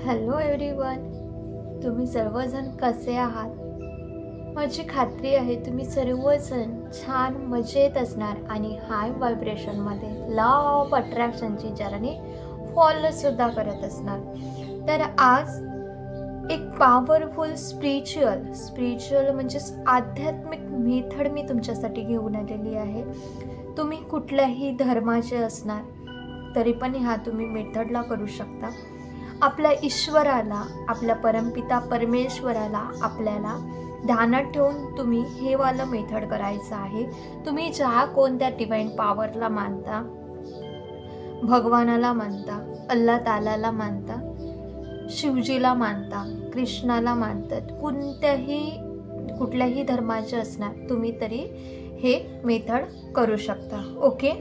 Hello everyone, तुम्ही सर्वजण कसे आहात? माझी खात्री आहे तुम्ही सर्वजण छान मजेत असणार आणि हाय व्हायब्रेशनमध्ये लॉ ऑफ अट्रॅक्शनची जर्नी फॉलोसुद्धा करत असणार. तर आज एक पॉवरफुल स्पिरिच्युअल म्हणजेच आध्यात्मिक मेथड मी तुमच्यासाठी घेऊन आलेली आहे. तुम्ही कुठल्याही धर्माचे असणार तरी पण हा तुम्ही मेथडला करू शकता. आपल्या ईश्वराला, आपल्या परमपिता परमेश्वराला आपल्याला ध्यानात ठेवून तुम्ही हे वालं मेथड करायचं आहे. तुम्ही ज्या कोणत्या डिवाइन पॉवरला मानता, भगवानाला मानता, अल्लाह तालाला मानता, शिवजीला मानता, कृष्णाला मानतात, कुठल्याही धर्माचे असणार तुम्ही तरी हे मेथड करू शकता. ओके,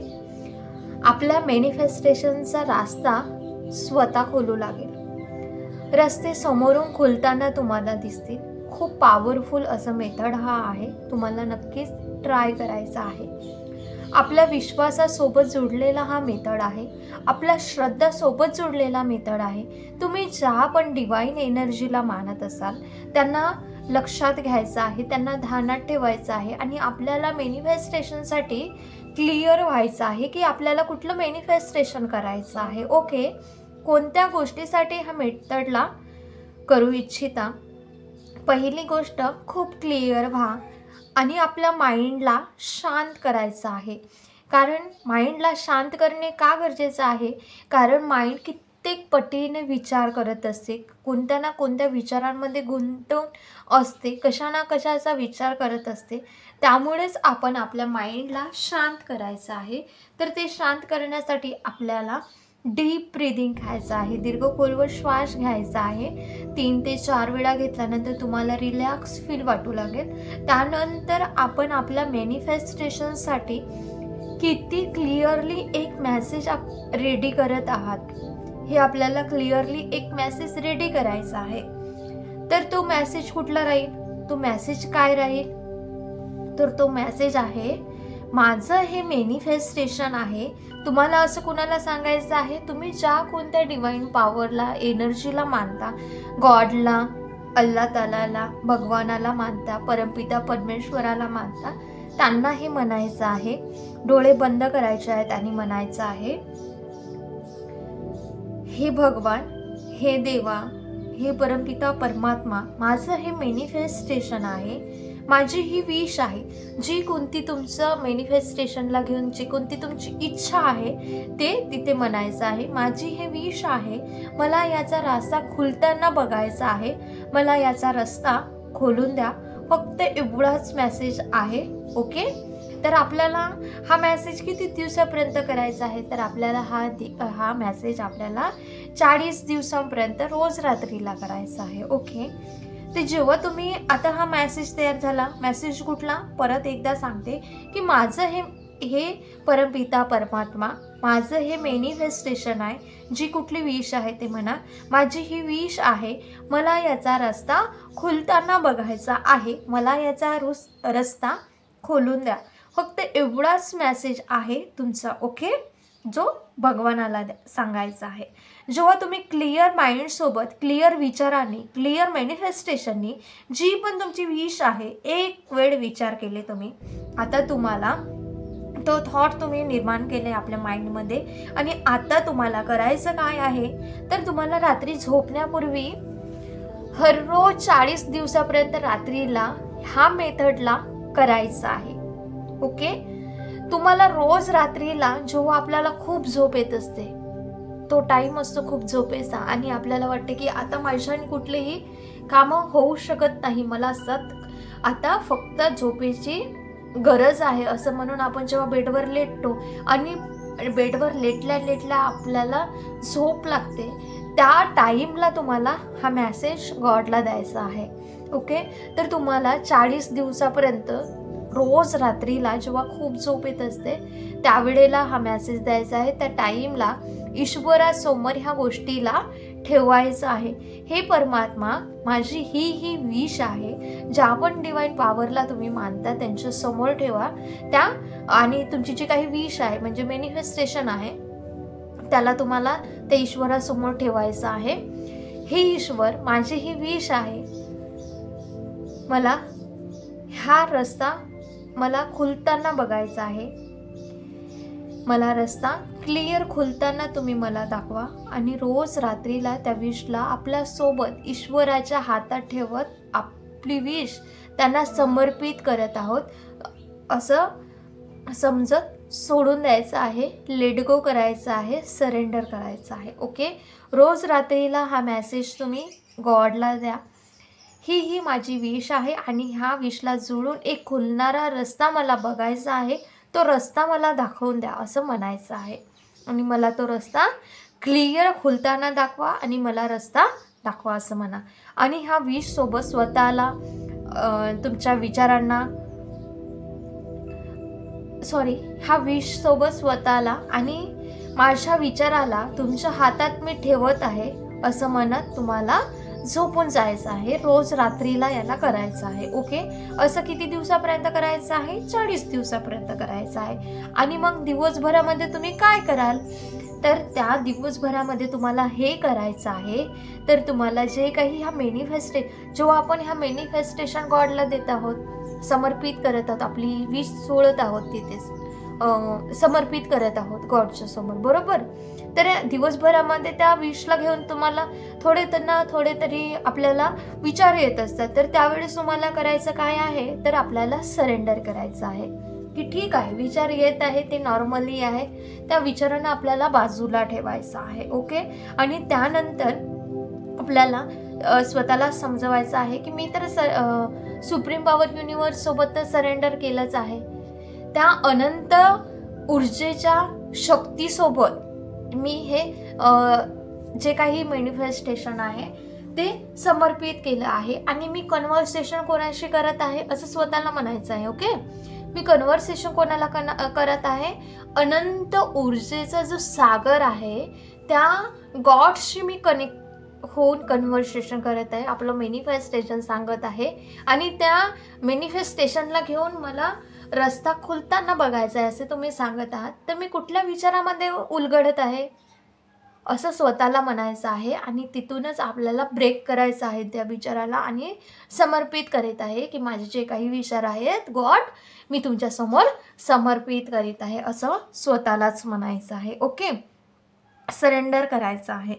आपल्या मॅनिफेस्टेशनचा रास्ता स्वतः खोलू लागेल. रस्ते समोरून खुलताना तुम्हाला दिसतील. खूप पॉवरफुल असं मेथड हा आहे. तुम्हाला नक्कीच ट्राय करायचा आहे. आपल्या विश्वासासोबत जोडलेला हा मेथड आहे. आपल्या श्रद्धासोबत जोडलेला मेथड आहे. तुम्ही ज्या पण डिवाइन एनर्जीला मानत असाल त्यांना लक्षात घ्यायचं आहे, त्यांना ध्यानात ठेवायचं आहे आणि आपल्याला मॅनिफेस्टेशनसाठी क्लिअर व्हायचं आहे की आपल्याला कुठलं मॅनिफेस्टेशन करायचं आहे. ओके, कोणत्या गोष्टीसाठी हा मेथडला करू इच्छिता? पहिली गोष्ट, खूप क्लिअर व्हा आणि आपल्या माइंडला शांत करायचं आहे. कारण माइंडला शांत करणे का गरजेचं आहे? कारण माइंड कित्येक पटीने विचार करत असते, कोणत्या ना कोणत्या विचारांमध्ये गुंतून असते, कशा ना कशाचा विचार करत असते. त्यामुळेच आपण आपल्या माइंडला शांत करायचं आहे. तर ते शांत करण्यासाठी आपल्याला डीप ब्रीदिंग घ्यायचं आहे. दीर्घ खोलवर श्वास घ्यायचा आहे. 3 ते 4 वेळा घेतल्यानंतर तुम्हाला रिलॅक्स फील वाटू लागेल. त्यानंतर आपण आपल्या मॅनिफेस्टेशनसाठी किती क्लिअरली एक मेसेज रेडी करत आहात हे आपल्याला क्लिअरली एक मेसेज रेडी करायचा आहे. तर तो मेसेज कुठला राहील? तो मेसेज काय राहील? तर तो मेसेज आहे, माझं हे मॅनिफेस्टेशन आहे. तुम्हाला असं कुणाला सांगायचं आहे? तुम्ही ज्या कोणत्या डिवाइन पॉवरला, एनर्जीला मानता, गॉडला, अल्लाह तालाला, भगवानाला मानता, परमपिता परमेश्वराला मानता, त्यांना हे म्हणायचं आहे. डोळे बंद करायचे आहेत आणि म्हणायचं आहे, हे भगवान, हे देवा, हे परमपिता परमात्मा, माझं हे मॅनिफेस्टेशन आहे. माझी ही विश आहे. जी कोणती तुमचं मॅनिफेस्टेशनला घेऊन जी कोणती तुमची इच्छा आहे ते तिथे म्हणायचं आहे. माझी हे विश आहे. मला याचा रस्ता खुलताना बघायचा आहे. मला याचा रस्ता खोलून द्या. फक्त एवढाच मेसेज आहे. ओके, तर आपल्याला हा मेसेज किती दिवसापर्यंत करायचा आहे? तर आपल्याला हा मेसेज आपल्याला 40 दिवसांपर्यंत रोज रात्रीला करायचा आहे. ओके, ते जेव्हा तुम्ही आता हा मेसेज तयार झाला, मेसेज कुठला? परत एकदा सांगते की माझं हे परमपिता परमात्मा, माझं हे मॅनिफेस्टेशन आहे. जी कुठली विश आहे ते म्हणा. माझी ही विश आहे. मला याचा रस्ता खुलताना बघायचा आहे. मला याचा रस्ता खोलून द्या. फक्त एवढाच मेसेज आहे तुमचा. ओके, जो भगवानाला सांगायचा आहे. जेव्हा तुम्ही क्लिअर माइंडसोबत, क्लिअर विचारांनी, क्लिअर मॅनिफेस्टेशननी जी पण तुमची विश आहे एक वेळ विचार केले तुम्ही, आता तुम्हाला तो थॉट तुम्ही निर्माण केले आपल्या माइंडमध्ये. आणि आता तुम्हाला करायचं काय आहे? तर तुम्हाला रात्री झोपण्यापूर्वी हर रोज 40 दिवसापर्यंत रात्रीला हा मेथडला करायचा आहे. ओके, तुम्हाला रोज रात्रीला जेव्हा आपल्याला खूप झोप येत असते, तो टाईम असतो खूप झोपेचा आणि आपल्याला वाटते की आता माझ्याने कुठलेही कामं होऊ शकत नाही, मला आता फक्त झोपेची गरज आहे असं म्हणून आपण जेव्हा बेडवर लेटतो आणि बेडवर लेटल्या आपल्याला झोप लागते, त्या टाईमला तुम्हाला हा मेसेज गॉडला द्यायचा आहे. ओके, तर तुम्हाला 40 दिवसापर्यंत रोज रात्रीला जेव्हा खूप झोप येत असते त्यावेळेला हा मेसेज द्यायचा आहे. त्या टाईमला ईश्वरासमोर ह्या गोष्टीला ठेवायचं आहे. हे परमात्मा, माझी ही विश आहे. ज्या पण डिवाइन पॉवरला तुम्ही मानता त्यांच्या समोर ठेवा त्या. आणि तुमची जी काही विश आहे म्हणजे मॅनिफेस्टेशन आहे त्याला तुम्हाला ते ईश्वरासमोर ठेवायचं आहे. हे ईश्वर, माझी ही विश आहे, मला हा रस्ता मला खुलताना बघायचा आहे, मला रस्ता क्लिअर खुलताना तुम्ही मला दाखवा. आणि रोज रात्रीला त्या विशला आपल्या सोबत ईश्वराच्या हातात ठेवत आपली विश त्यांना समर्पित करत आहोत असं समजत सोडून द्यायचं आहे, लेट गो करायचं आहे, सरेंडर करायचं आहे. ओके, रोज रात्रीला हा मेसेज तुम्ही गॉडला द्या, ही माझी विश आहे आणि ह्या विशला जोडून एक खुलणारा रस्ता मला बघायचा आहे, तो रस्ता मला दाखवून द्या असं म्हणायचं आहे. आणि मला तो रस्ता क्लिअर खुलताना दाखवा आणि मला रस्ता दाखवा असं म्हणा. आणि ह्या विश सोबत स्वतःला तुमच्या विचारांना ह्या विश सोबत स्वतःला आणि माझ्या विचाराला तुमच्या हातात मी ठेवत आहे असं म्हणत तुम्हाला झोपून जायचं आहे. रोज रात्रीला याला करायचं आहे. ओके, असं किती दिवसापर्यंत करायचं आहे? 40 दिवसापर्यंत करायचं आहे. आणि मग दिवसभरामध्ये तुम्ही काय कराल? तर त्या दिवसभरामध्ये तुम्हाला हे करायचं आहे. तर तुम्हाला जे काही जेव्हा आपण ह्या मॅनिफेस्टेशन गॉडला देत आहोत, समर्पित करत आहोत, आपली विश सोडत आहोत, तिथेच समर्पित करत आहोत गॉडच्या समोर, बरोबर. तर दिवसभरामध्ये त्या विशला घेऊन तुम्हाला थोडे तरी आपल्याला विचार येत असतात. तर त्यावेळेस तुम्हाला करायचं काय आहे? तर आपल्याला सरेंडर करायचं आहे की ठीक आहे, विचार येत आहे ते नॉर्मली आहे, त्या विचारांना आपल्याला बाजूला ठेवायचं आहे. ओके, आणि त्यानंतर आपल्याला स्वतःला समजवायचं आहे की मी तर सुप्रीम पॉवर युनिवर्स सोबत तर सरेंडर केलंच आहे, त्या अनंत ऊर्जेच्या शक्तीसोबत मी हे जे काही मॅनिफेस्टेशन आहे ते समर्पित केलं आहे. आणि मी कन्व्हर्सेशन कोणाशी करत आहे असं स्वतःला म्हणायचं आहे. ओके, मी कन्व्हर्सेशन कोणाला करत आहे? अनंत ऊर्जेचा जो सागर आहे त्या गॉडशी मी कनेक्ट होऊन कन्व्हर्सेशन करत आहे, आपलं मॅनिफेस्टेशन सांगत आहे. आणि त्या मॅनिफेस्टेशनला घेऊन मला रस्ता खुलताना बघायचा आहे असे तुम्ही सांगत आहात. तर मी कुठल्या विचारामध्ये उलगडत आहे असं स्वतःला म्हणायचं आहे. आणि तिथूनच आपल्याला ब्रेक करायचं आहे त्या विचाराला आणि समर्पित करीत आहे की माझे जे काही विचार आहेत गॉड, मी तुमच्यासमोर समर्पित करीत आहे असं स्वतःलाच म्हणायचं आहे. ओके, सरेंडर करायचं आहे.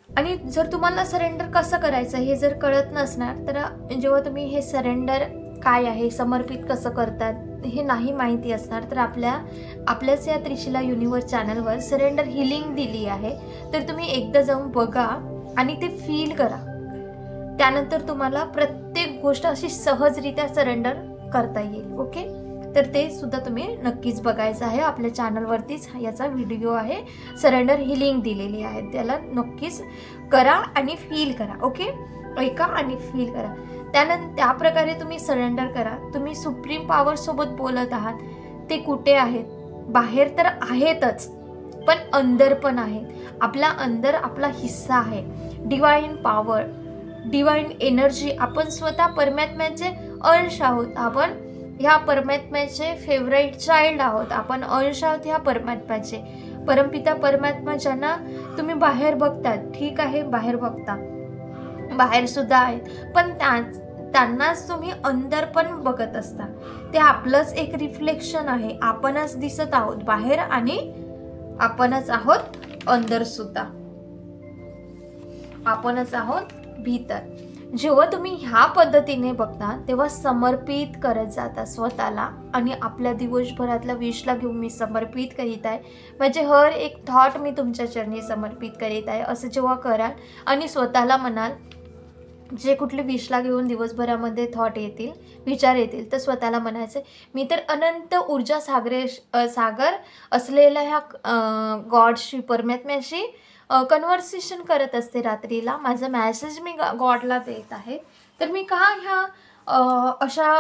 आणि जर तुम्हाला सरेंडर कसं करायचं हे जर कळत नसणार तर जेव्हा तुम्ही हे सरेंडर काय आहे, समर्पित कसं करतात हे नाही माहिती असणार तर आपल्याच या त्रिशिला युनिवर्स चॅनलवर सरेंडर हिलिंग दिली आहे. तर तुम्ही एकदा जाऊन बघा आणि ते फील करा. त्यानंतर तुम्हाला प्रत्येक गोष्ट अशी सहजरित्या सरेंडर करता येईल. ओके, तर ते सुद्धा तुम्ही नक्कीच बघायचं आहे. आपल्या चॅनलवरतीच याचा व्हिडिओ आहे, सरेंडर हिलिंग दिलेली आहे, त्याला नक्कीच करा आणि फील करा. ओके, ऐका आणि फील करा. त्यानंतर त्या प्रकारे तुम्ही सरेंडर करा. तुम्ही सुप्रीम पॉवर सोबत बोलत आहात, ते कुठे आहेत? बाहेर तर आहेतच, पण अंदर पण आहेत. आपला अंदर आपला हिस्सा आहे, डिवाइन पॉवर, डिवाइन एनर्जी. आपण स्वतः परमात्म्याचे अंश आहोत, आपण ह्या परमात्म्याचे फेवरेट चाइल्ड आहोत, आपण अंश आहोत ह्या परमात्म्याचे. परमपिता परमात्मा ज्यांना तुम्ही बाहेर बघतात, ठीक आहे, बाहेर बघता, बाहेर सुद्धा आहेत, पण त्यांनाच तुम्ही अंदर पण बघत असता. ते आपलंच एक रिफ्लेक्शन आहे. आपणच दिसत आहोत बाहेर आणि आपणच आहोत अंदर सुद्धा, आपणच आहोत भीतर. जेव्हा तुम्ही ह्या पद्धतीने बघता तेव्हा समर्पित करत जाता स्वतःला. आणि आपल्या दिवसभरातल्या विशला घेऊन मी समर्पित करीत आहे, म्हणजे हर एक थॉट मी तुमच्या चरणी समर्पित करीत आहे असं जेव्हा कराल आणि स्वतःला म्हणाल, जे कुठले विशला घेऊन दिवसभरामध्ये थॉट येतील, विचार येतील, तर स्वतःला म्हणायचं मी तर अनंत ऊर्जा सागर असलेल्या ह्या गॉडशी, परमात्म्याशी कन्व्हर्सेशन करत असते रात्रीला. माझा मॅसेज मी गॉडला देत आहे. तर मी का ह्या अशा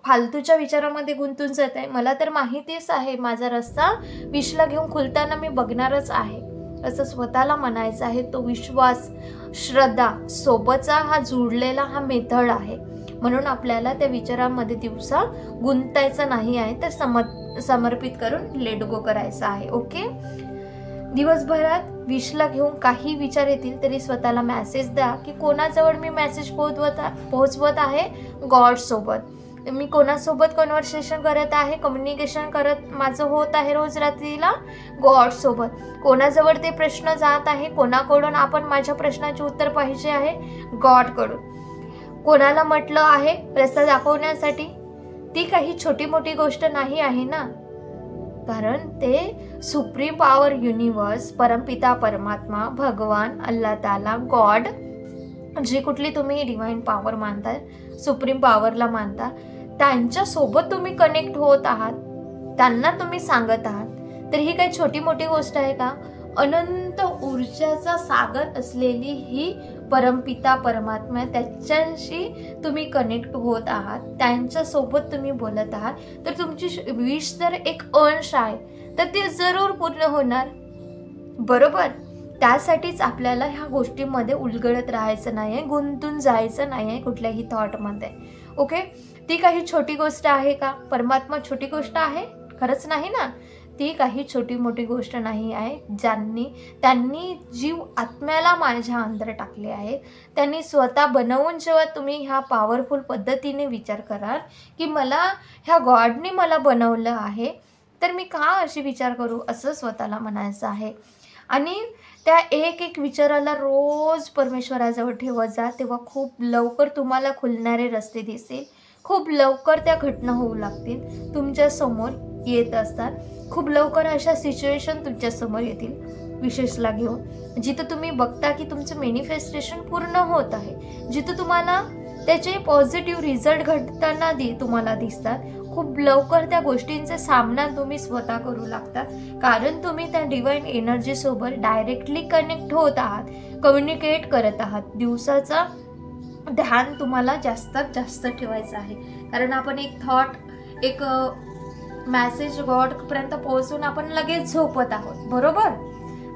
फालतूच्या विचारामध्ये गुंतून जात आहे? मला तर माहितीच आहे माझा रस्ता विशला घेऊन खुलताना मी बघणारच आहे असं स्वतःला म्हणायचं आहे. तो विश्वास, श्रद्धा सोबतचा हा जुळलेला हा मेथड आहे. म्हणून आपल्याला त्या विचारांमध्ये दिवसा गुंतायचं नाही आहे, तर समर्पित करून लेट गो करायचं आहे. ओके, दिवसभरात विशला घेऊन काही विचार येतील तरी स्वतःला मेसेज द्या की कोणाजवळ मी मेसेज पोहोचवत आहे, गॉडसोबत मी कोणासोबत कन्व्हर्सेशन करत आहे, कम्युनिकेशन करत माझं होत आहे रोज रात्रीला गॉडसोबत. कोणाजवळ ते प्रश्न जात आहे, कोणाकडून आपण माझ्या प्रश्नाचे उत्तर पाहिजे आहे, गॉडकडून. कोणाला म्हटलं आहे रस्ता दाखवण्यासाठी, ती काही छोटी मोठी गोष्ट नाही आहे ना, कारण ते सुप्रीम पॉवर युनिवर्स, परमपिता परमात्मा, भगवान, अल्लाह ताला, गॉड, जी कुठली तुम्ही डिवाइन पॉवर मानता, सुप्रीम पॉवरला मानता, त्यांच्यासोबत तुम्ही कनेक्ट होत आहात, त्यांना तुम्ही सांगत आहात. तर ही काही छोटी मोठी गोष्ट आहे का? अनंत ऊर्जाचा सागर असलेली ही परमपिता परमात्मा, त्याच्याशी तुम्ही कनेक्ट होत आहात, त्यांच्यासोबत तुम्ही बोलत आहात. तर तुमची विश जर एक अंश आहे तर ते जरूर पूर्ण होणार, बरोबर. त्यासाठीच आपल्याला ह्या गोष्टीमध्ये उलगडत राहायचं नाही आहे, गुंतून जायचं नाही आहे कुठल्याही थॉटमध्ये. ओके, ती काही छोटी गोष्ट आहे का? परमात्मा छोटी गोष्ट आहे? खरंच नाही ना. ती काही छोटी मोठी गोष्ट नाही आहे. त्यांनी जीव आत्म्याला माझ्या अंदर टाकले आहे. त्यांनी स्वतः बनवून, जेव्हा तुम्ही ह्या पॉवरफुल पद्धतीने विचार कराल की मला ह्या गॉडने मला बनवलं आहे, तर मी का अशी विचार करू, असं स्वतःला म्हणायचं आहे. आणि त्या एक एक विचाराला रोज परमेश्वराजवळ ठेवत जा, तेव्हा खूप लवकर तुम्हाला खुलणारे रस्ते दिसेल. खूप लवकर त्या घटना होऊ लागतील, तुमच्या समोर येत असतात. खूप लवकर अशा सिच्युएशन तुमच्या समोर येतील विशेषला घेऊन, जिथं तुम्ही बघता की तुमचं मॅनिफेस्टेशन पूर्ण होत आहे, जिथं तुम्हाला त्याचे पॉझिटिव्ह रिझल्ट घडताना तुम्हाला दिसतात. खूप लवकर त्या गोष्टींचा सामना तुम्ही स्वतः करू लागता, कारण तुम्ही त्या डिवाइन एनर्जीसोबत डायरेक्टली कनेक्ट होत आहात, कम्युनिकेट करत आहात. दिवसाचा ध्यान तुम्हाला जास्तीत जास्त ठेवायचं आहे, कारण आपण एक थॉट, एक मॅसेज गॉडपर्यंत पोहोचून आपण लगेच झोपत आहोत, बरोबर.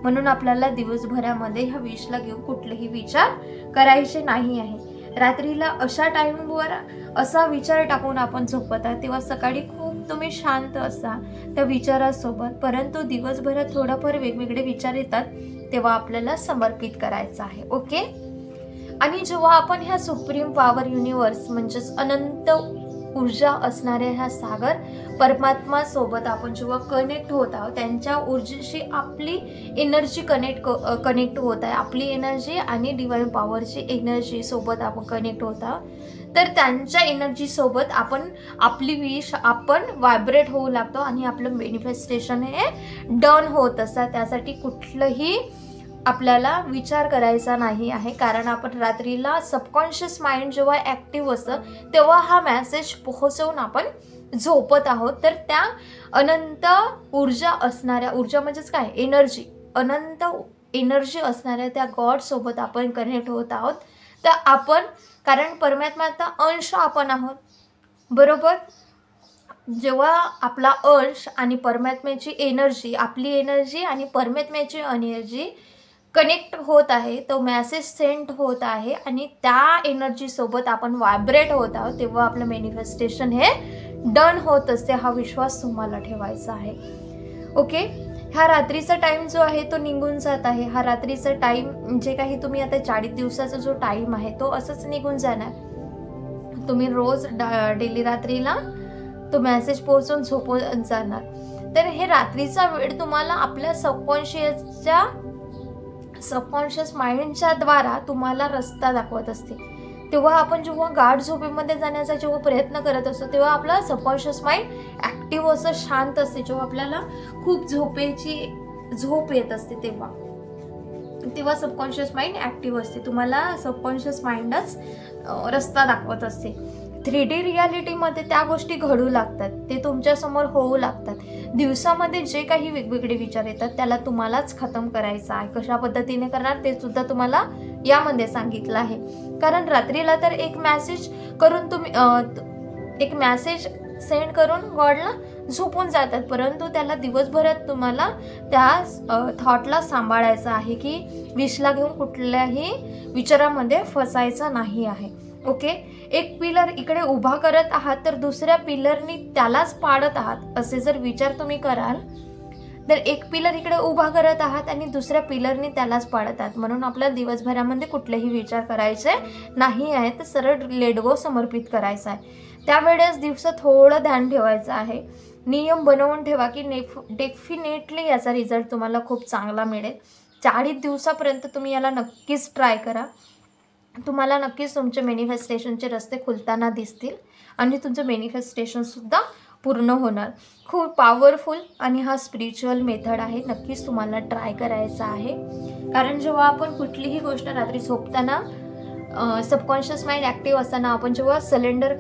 म्हणून आपल्याला दिवसभरामध्ये ह्या विशला घेऊन कुठलेही विचार करायचे नाही आहे. रात्रीला अशा टाईमवर असा विचार टाकून आपण झोपत आहात, तेव्हा सकाळी खूप तुम्ही शांत असा त्या विचारासोबत. परंतु दिवसभरात थोडाफार वेगवेगळे विचार येतात, तेव्हा आपल्याला समर्पित करायचं आहे. ओके. आणि जेव्हा आपण ह्या सुप्रीम पॉवर युनिवर्स म्हणजेच अनंत ऊर्जा असणाऱ्या ह्या सागर परमात्मा सोबत आपण जेव्हा कनेक्ट होत आहोत, त्यांच्या ऊर्जेशी आपली एनर्जी कनेक्ट होत आहे, आपली एनर्जी आणि डिवाइन पॉवरची एनर्जी सोबत आपण कनेक्ट होत आहोत, तर त्यांच्या एनर्जी सोबत आपण आपली विश आपण व्हायब्रेट होऊ लागतो आणि आपलं मॅनिफेस्टेशन हे डन होत असतं. त्यासाठी कुठलंही आपल्याला विचार करायचा नाही आहे, कारण आपण रात्रीला सबकॉन्शियस माइंड जेव्हा ॲक्टिव्ह असतं तेव्हा हा मेसेज पोहोचवून आपण झोपत आहोत. तर त्या अनंत ऊर्जा असणाऱ्या, ऊर्जा म्हणजेच काय, एनर्जी, अनंत एनर्जी असणाऱ्या त्या गॉडसोबत आपण कनेक्ट होत आहोत. तर आपण, कारण परमात्म्याचा अंश आपण आहोत, बरोबर. जेव्हा आपला अंश आणि परमात्म्याची एनर्जी, आपली एनर्जी आणि परमात्म्याची एनर्जी कनेक्ट होत आहे, तो मेसेज सेंड होत आहे आणि त्या एनर्जीसोबत आपण व्हायब्रेट होत आहोत, तेव्हा आपलं मॅनिफेस्टेशन हे डन होत असते. हा विश्वास तुम्हाला ठेवायचा आहे. ओके. हा रात्रीचा टाईम जो आहे तो निघून जात आहे. हा रात्रीचा टाईम जे काही तुम्ही आता 40 दिवसाचा जो टाईम आहे तो असंच निघून जाणार. तुम्ही रोज डेली रात्रीला तो मेसेज पोहोचून झोपून जाणार. तर हे रात्रीचा वेळ तुम्हाला आपल्या सबकॉन्शियस माइंडच्या द्वारा तुम्हाला रस्ता दाखवत असते. तेव्हा आपण जेव्हा गाढ झोपेमध्ये जाण्याचा जेव्हा प्रयत्न करत असतो, तेव्हा आपला सबकॉन्शियस माइंड ॲक्टिव्ह असं शांत असते. जेव्हा आपल्याला खूप झोप येत असते तेव्हा सबकॉन्शियस माइंड ॲक्टिव्ह असते. तुम्हाला सबकॉन्शियस माइंडच रस्ता दाखवत असते. 3D रियालिटीमध्ये त्या गोष्टी घडू लागतात, ते तुमच्यासमोर होऊ लागतात. दिवसामध्ये जे काही वेगवेगळे विचार येतात त्याला तुम्हालाच खतम करायचं आहे. कशा पद्धतीने करणार ते सुद्धा तुम्हाला यामध्ये सांगितलं आहे. कारण रात्रीला तर एक मेसेज करून तुम्ही एक मेसेज सेंड करून गॉडला झोपून जातात, परंतु त्याला दिवसभरात तुम्हाला त्या थॉटला सांभाळायचं आहे की विशला घेऊन कुठल्याही विचारामध्ये फसायचं नाही आहे. ओके. एक पिलर इकडे उभा करत आहात तर दुसऱ्या पिलरनी त्यालाच पाडत आहात, असे जर विचार तुम्ही कराल तर एक पिलर इकडे उभा करत आहात आणि दुसऱ्या पिलरने त्यालाच पाडत आहात, म्हणून आपल्याला दिवसभरामध्ये कुठलेही विचार करायचे नाही आहे, तर सरळ लेट गो समर्पित करायचं आहे. त्यावेळेस दिवसात थोडं ध्यान ठेवायचं आहे. नियम बनवून ठेवा की डेफिनेटली याचा रिझल्ट तुम्हाला खूप चांगला मिळेल. 40 दिवसापर्यंत तुम्ही याला नक्कीच ट्राय करा. तुम्हाला नक्कीच तुमचे मॅनिफेस्टेशनचे रस्ते खुलताना दिसतील आणि तुमचं मॅनिफेस्टेशनसुद्धा पूर्ण होणार. खूप पॉवरफुल आणि हा स्पिरिच्युअल मेथड आहे. नक्कीच तुम्हाला ट्राय करायचा आहे. कारण जेव्हा आपण कुठलीही गोष्ट रात्री झोपताना सबकॉन्शियस माइंड ॲक्टिव्ह असताना आपण जेव्हा सरेंडर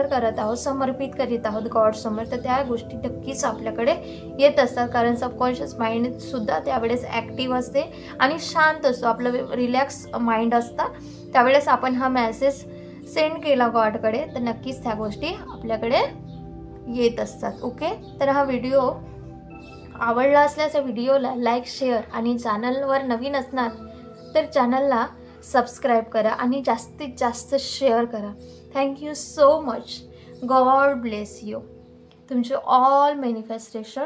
करत आहोत, समर्पित करीत आहोत गॉडसमोर, तर त्या गोष्टी नक्कीच आपल्याकडे येत असतात. कारण सबकॉन्शियस माइंडसुद्धा त्यावेळेस ॲक्टिव्ह असते आणि शांत असतो, आपलं रिलॅक्स माइंड असतं. त्यावेळेस आपण हा मेसेज सेंड केला गॉडकडे, तर नक्कीच त्या गोष्टी आपल्याकडे येत असतात. ओके, तर हा व्हिडिओ आवडला असल्यास या व्हिडिओला लाईक, शेअर आणि चॅनलवर नवीन असणार तर चॅनलला सबस्क्राईब करा आणि जास्तीत जास्त शेअर करा. Thank you so much. God bless you. तुमचे ऑल मॅनिफेस्टेशन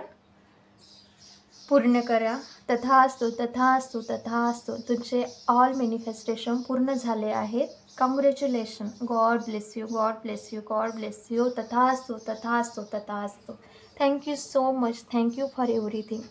पूर्ण करा. तथास्तु, तथास्तु, तथास्तु. तुमचे ऑल मॅनिफेस्टेशन पूर्ण झाले आहेत. Congratulation. God bless you, God bless you, God bless you. तथास्तु, तथास्तु, तथास्तु. Thank you so much. Thank you for everything.